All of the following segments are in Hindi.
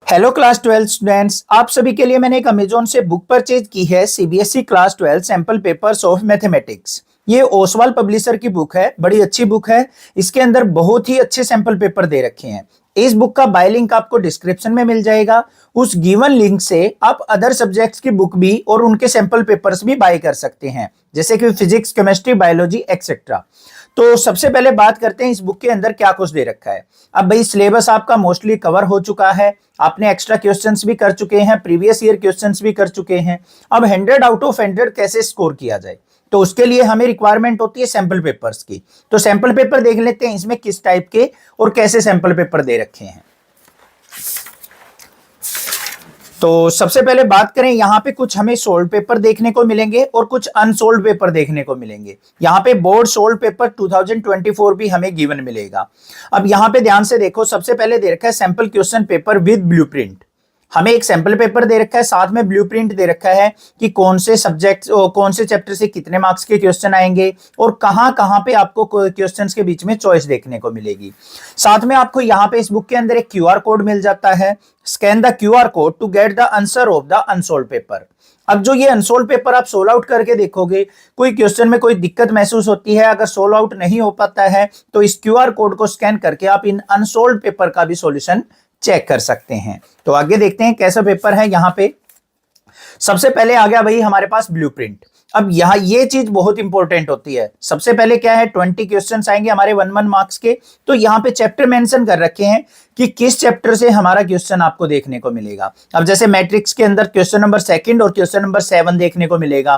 हेलो क्लास 12 स्टूडेंट्स, आप सभी के लिए मैंने एक अमेजोन से बुक परचेज की है। CBSE class 12 sample papers of mathematics. ये ओसवाल पब्लिशर की बुक है, बड़ी अच्छी बुक है। इसके अंदर बहुत ही अच्छे सैंपल पेपर दे रखे हैं। इस बुक का बाय लिंक आपको डिस्क्रिप्शन में मिल जाएगा। उस गिवन लिंक से आप अदर सब्जेक्ट्स की बुक भी और उनके सैंपल पेपर्स भी बाय कर सकते हैं, जैसे कि फिजिक्स, केमिस्ट्री, बायोलॉजी एक्सेट्रा। तो सबसे पहले बात करते हैं इस बुक के अंदर क्या कुछ दे रखा है। अब भाई सिलेबस आपका मोस्टली कवर हो चुका है, आपने एक्स्ट्रा क्वेश्चंस भी कर चुके हैं, प्रीवियस ईयर क्वेश्चंस भी कर चुके हैं। अब 100 आउट ऑफ 100 कैसे स्कोर किया जाए, तो उसके लिए हमें रिक्वायरमेंट होती है सैंपल पेपर्स की। तो सैंपल पेपर देख लेते हैं इसमें किस टाइप के और कैसे सैंपल पेपर दे रखे हैं। तो सबसे पहले बात करें, यहां पे कुछ हमें सोल्ड पेपर देखने को मिलेंगे और कुछ अनसोल्ड पेपर देखने को मिलेंगे। यहां पे बोर्ड सोल्ड पेपर 2024 भी हमें गिवन मिलेगा। अब यहां पे ध्यान से देखो, सबसे पहले दे रखा है sample question paper with blueprint. हमें एक सैंपल पेपर दे रखा है, साथ में ब्लूप्रिंट दे रखा है कि कौन से सब्जेक्ट, कौन से चैप्टर से कितने मार्क्स के क्वेश्चन आएंगे और कहां कहां पे आपको क्वेश्चंस के बीच में चॉइस देखने को मिलेगी। साथ में आपको यहां पे इस बुक के अंदर एक क्यूआर कोड मिल जाता है। Scan the QR code to get the answer of the unsolved paper. अब जो ये अनसोल्ड पेपर आप सोल्व आउट करके देखोगे, कोई क्वेश्चन में कोई दिक्कत महसूस होती है, अगर सोल्व आउट नहीं हो पाता है तो इस क्यूआर कोड को स्कैन करके आप इन अनसोल्ड पेपर का भी सॉल्यूशन चेक कर सकते हैं। तो आगे देखते हैं कैसा पेपर है। यहां पे सबसे पहले आ गया भाई हमारे पास ब्लूप्रिंट। अब यहां ये चीज बहुत इंपॉर्टेंट होती है। सबसे पहले क्या है, 20 क्वेश्चंस आएंगे हमारे 1 मार्क्स के। तो यहां पे चैप्टर मेंशन कर रखे हैं कि किस चैप्टर से हमारा क्वेश्चन आपको देखने को मिलेगा। अब जैसे मैट्रिक्स के अंदर क्वेश्चन नंबर 2 और क्वेश्चन नंबर 7 देखने को मिलेगा।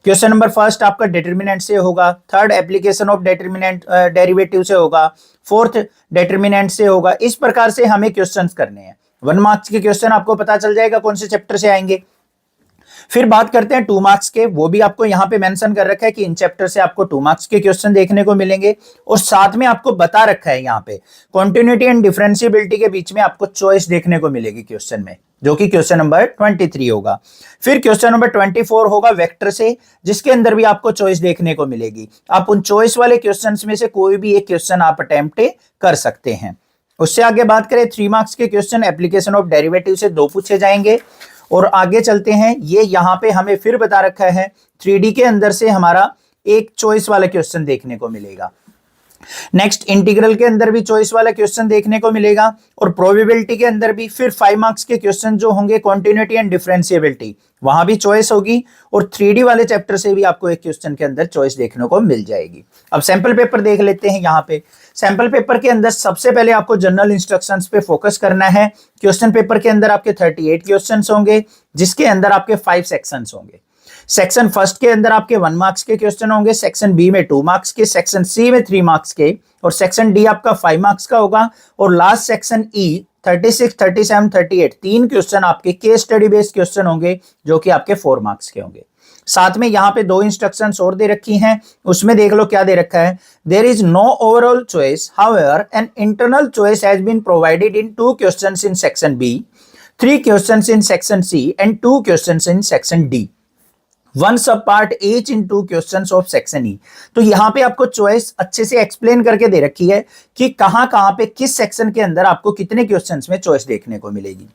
क्वेश्चन नंबर 1 आपका डिटरमिनेंट से होगा, 3 एप्लीकेशन ऑफ डिटरमिनेंट डेरिवेटिव से होगा, 4th डिटरमिनेंट से होगा। इस प्रकार से हमें क्वेश्चंस करने हैं। 1 मार्क्स के क्वेश्चन आपको पता चल जाएगा कौन से चैप्टर से आएंगे। फिर बात करते हैं 2 मार्क्स के, वो भी आपको यहां पे मेंशन कर रखा है कि इन चैप्टर से आपको 2 मार्क्स के क्वेश्चन देखने को मिलेंगे। और साथ में आपको बता रखा है यहां पे कॉन्टिन्यूटी एंड डिफरेंशिएबिलिटी के बीच में आपको चॉइस देखने को मिलेगी क्वेश्चन में, जो कि क्वेश्चन नंबर 23 होगा। फिर क्वेश्चन नंबर 24 होगा वेक्टर से, जिसके अंदर भी आपको चॉइस देखने को मिलेगी। आप उन चॉइस वाले क्वेश्चंस में से कोई भी एक क्वेश्चन आप अटेम्प्ट कर सकते हैं। उससे आगे बात करें 3 मार्क्स के क्वेश्चन एप्लीकेशन ऑफ डेरिवेटिव से 2 पूछे जाएंगे। और आगे चलते हैं, ये यहां पे हमें फिर बता रखा है 3D के अंदर से हमारा एक चॉइस वाला क्वेश्चन देखने को मिलेगा। नेक्स्ट इंटीग्रल के अंदर भी चॉइस वाला क्वेश्चन देखने को मिलेगा। और प्रोबेबिलिटी के अंदर भी फिर 5 मार्क्स के क्वेश्चन जो होंगे कॉन्टिन्यूटी एंड डिफरेंशिएबिलिटी, वहां भी चॉइस होगी। और 3D वाले चैप्टर से भी आपको एक क्वेश्चन के अंदर चॉइस देखने को मिल जाएगी। अब सैंपल पेपर देख लेते हैं। यहाँ पे सैंपल पेपर के अंदर सबसे पहले आपको जनरल इंस्ट्रक्शंस पे फोकस करना है। क्वेश्चन पेपर के अंदर आपके 38 क्वेश्चंस होंगे, जिसके अंदर आपके 5 सेक्शंस होंगे। सेक्शन फर्स्ट के अंदर आपके 1 मार्क्स के क्वेश्चन होंगे, सेक्शन बी में 2 मार्क्स के, सेक्शन सी में 3 मार्क्स के, और सेक्शन डी आपका 5 मार्क्स का होगा। और लास्ट सेक्शन ई 36, 37, 38 3 क्वेश्चन आपके केस स्टडी बेस्ड क्वेश्चन होंगे, जो कि आपके 4 मार्क्स के होंगे। साथ में यहाँ पे 2 इंस्ट्रक्शंस और दे रखी हैं, उसमें देख लो क्या दे रखा है। There is no overall choice, however an internal choice has been provided in 2 questions in section B, 3 questions in section C and 2 questions in section D, 1 sub part each in 2 questions of section E. तो यहां पे आपको चॉइस अच्छे से एक्सप्लेन करके दे रखी है कि कहां कहां पे किस सेक्शन के अंदर आपको कितने क्वेश्चंस में चॉइस देखने को मिलेगी।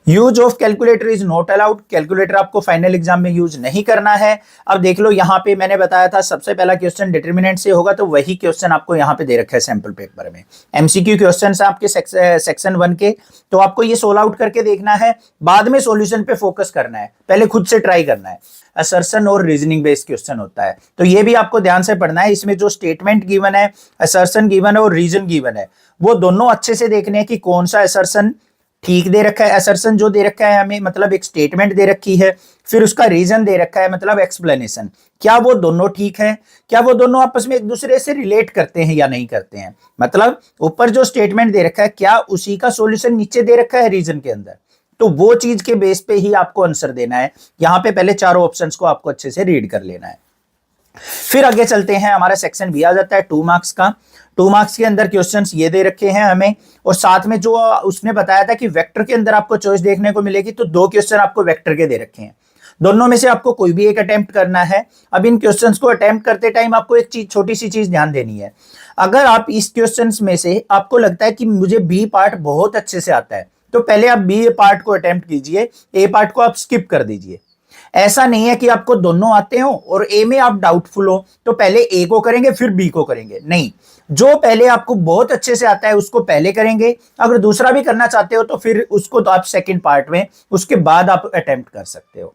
Use of calculator is not allowed, calculator आपको फाइनल एग्जाम में यूज नहीं करना है। अब देख लो यहां पे मैंने बताया था सबसे पहला क्वेश्चन डिटरमिनेंट से होगा, तो वही क्वेश्चन आपको यहां पे दे रखा है सैंपल पेपर में। एमसीक्यू क्वेश्चन आपके सेक्शन 1 के, तो आपको ये सोल्व आउट करके देखना है, बाद में सॉल्यूशन पे फोकस करना है, पहले खुद से ट्राई करना है। असर्शन और रीजनिंग बेस्ड क्वेश्चन होता है, तो ये भी आपको ध्यान से पढ़ना है। इसमें जो स्टेटमेंट गिवन है, असर्शन गिवन है और रीजन गिवन है, वो दोनों अच्छे से देखने हैं कि कौन सा असर्शन ठीक दे रखा है। असर्शन जो दे रखा है हमें, मतलब एक स्टेटमेंट दे रखी है, फिर उसका रीजन दे रखा है, मतलब एक्सप्लेनेशन, क्या वो दोनों ठीक है, क्या वो दोनों आपस में एक दूसरे से रिलेट करते हैं या नहीं करते हैं। मतलब ऊपर जो स्टेटमेंट दे रखा है, क्या उसी का सॉल्यूशन नीचे दे रखा है रीजन के अंदर। तो वो चीज के बेस पे ही आपको आंसर देना है। यहां पे पहले चारों ऑप्शंस को आपको अच्छे से रीड कर लेना है। फिर आगे चलते हैं, हमारा सेक्शन बी आ जाता है 2 मार्क्स का। 2 मार्क्स के अंदर क्वेश्चंस ये दे रखे हैं हमें, और साथ में जो उसने बताया था कि वेक्टर के अंदर आपको चॉइस देखने को मिलेगी, तो 2 क्वेश्चन आपको वेक्टर के दे रखे हैं। दोनों में से आपको कोई भी एक अटेम्प्ट करना है। अब इन क्वेश्चंस को अटेम्प्ट करते टाइम आपको एक चीज, छोटी सी चीज ध्यान देनी है। अगर आप इस क्वेश्चंस में से आपको लगता है कि मुझे बी पार्ट बहुत अच्छे से आता है, तो पहले आप बी पार्ट को अटेम्प्ट कीजिए, ए पार्ट को आप स्किप कर दीजिए। ऐसा नहीं है कि आपको दोनों आते हो और ए में आप डाउटफुल हो तो पहले ए को करेंगे फिर बी को करेंगे, नहीं, जो पहले आपको बहुत अच्छे से आता है उसको पहले करेंगे। अगर दूसरा भी करना चाहते हो तो फिर उसको तो आप सेकंड पार्ट में उसके बाद आप अटेम्प्ट कर सकते हो।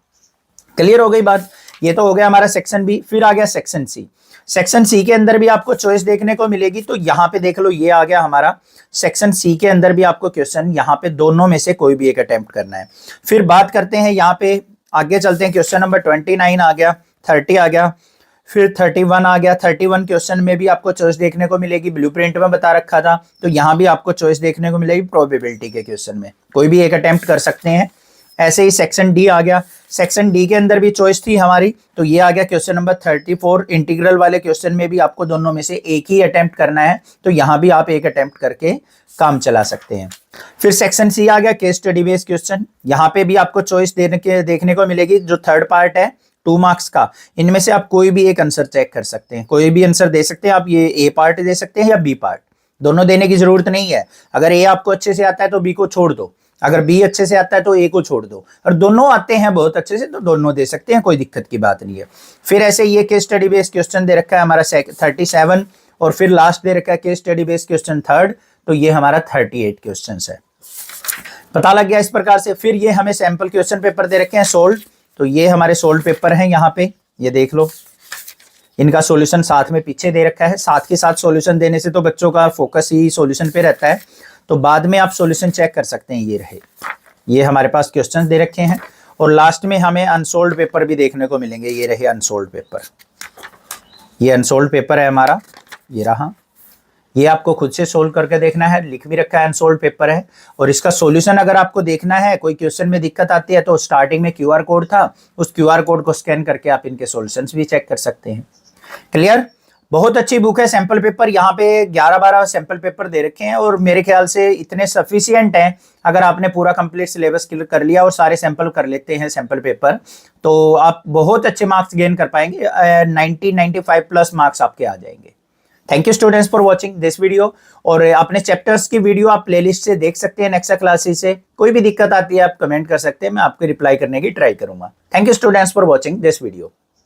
क्लियर हो गई बात? ये तो हो गया हमारा सेक्शन बी। फिर आ गया सेक्शन सी। सेक्शन सी के अंदर भी आपको चॉइस देखने को मिलेगी। तो यहां पे देख लो, ये आ गया हमारा सेक्शन सी के अंदर भी आपको क्वेश्चन यहां पे दोनों में से कोई भी एक अटेम्प्ट करना है। फिर बात करते हैं यहाँ पे, आगे चलते हैं, क्वेश्चन नंबर 29 आ गया, 30 आ गया, फिर 31 आ गया। 31 क्वेश्चन में भी आपको चॉइस देखने को मिलेगी, ब्लूप्रिंट में बता रखा था, तो यहाँ भी आपको चॉइस देखने को मिलेगी प्रोबेबिलिटी के क्वेश्चन में, कोई भी एक अटेम्प्ट कर सकते हैं। ऐसे ही सेक्शन डी आ गया। सेक्शन डी के अंदर भी चॉइस थी हमारी, तो ये आ गया क्वेश्चन नंबर 34। इंटीग्रल वाले क्वेश्चन में भी आपको दोनों में से एक ही अटेम्प्ट करना है, तो यहाँ भी आप एक अटेम्प्ट करके काम चला सकते हैं। फिर सेक्शन सी आ गया, केस स्टडी बेस्ड क्वेश्चन। यहाँ पे भी आपको चॉइस देखने को मिलेगी, जो थर्ड पार्ट है 2 मार्क्स का, इनमें से आप कोई भी एक आंसर चेक कर सकते हैं, कोई भी आंसर दे सकते हैं आप। ये ए पार्ट दे सकते हैं या बी पार्ट, दोनों देने की जरूरत नहीं है। अगर ए आपको अच्छे से आता है तो बी को छोड़ दो, अगर बी अच्छे से आता है तो ए को छोड़ दो, और दोनों आते हैं बहुत अच्छे से तो दोनों दे सकते हैं, कोई दिक्कत की बात नहीं है। फिर ऐसे ये केस स्टडी बेस्ड क्वेश्चन दे रखा है हमारा 37, और फिर लास्ट दे रखा है case study based question third, तो ये हमारा 38 क्वेश्चन है। पता लग गया इस प्रकार से। फिर ये हमें सैंपल क्वेश्चन पेपर दे रखे हैं सोल्ड, तो ये हमारे सोल्ड पेपर हैं यहाँ पे, ये देख लो, इनका सॉल्यूशन साथ में पीछे दे रखा है। साथ के साथ सॉल्यूशन देने से तो बच्चों का फोकस ही सॉल्यूशन पे रहता है, तो बाद में आप सॉल्यूशन चेक कर सकते हैं। ये रहे, ये हमारे पास क्वेश्चंस दे रखे हैं, और लास्ट में हमें अनसोल्ड पेपर भी देखने को मिलेंगे। ये रहे अनसोल्ड पेपर, ये अनसोल्ड पेपर है हमारा, ये रहा। ये आपको खुद से सोल्व करके देखना है, लिख भी रखा है अनसोल्ड पेपर है। और इसका सॉल्यूशन अगर आपको देखना है, कोई क्वेश्चन में दिक्कत आती है तो स्टार्टिंग में QR कोड था, उस QR कोड को स्कैन करके आप इनके सॉल्यूशंस भी चेक कर सकते हैं। क्लियर? बहुत अच्छी बुक है। सैंपल पेपर यहाँ पे 11-12 सैंपल पेपर दे रखे हैं, और मेरे ख्याल से इतने सफिशिएंट हैं। अगर आपने पूरा कंप्लीट सिलेबस क्लियर कर लिया और सारे सैंपल कर लेते हैं सैंपल पेपर, तो आप बहुत अच्छे मार्क्स गेन कर पाएंगे। 90-95 प्लस मार्क्स आपके आ जाएंगे। Thank you students for watching this video. और अपने चैप्टर्स की वीडियो आप प्लेलिस्ट से देख सकते हैं नेक्स्ट क्लासेस से। कोई भी दिक्कत आती है आप कमेंट कर सकते हैं, मैं आपको रिप्लाई करने की ट्राई करूंगा। Thank you students for watching this video.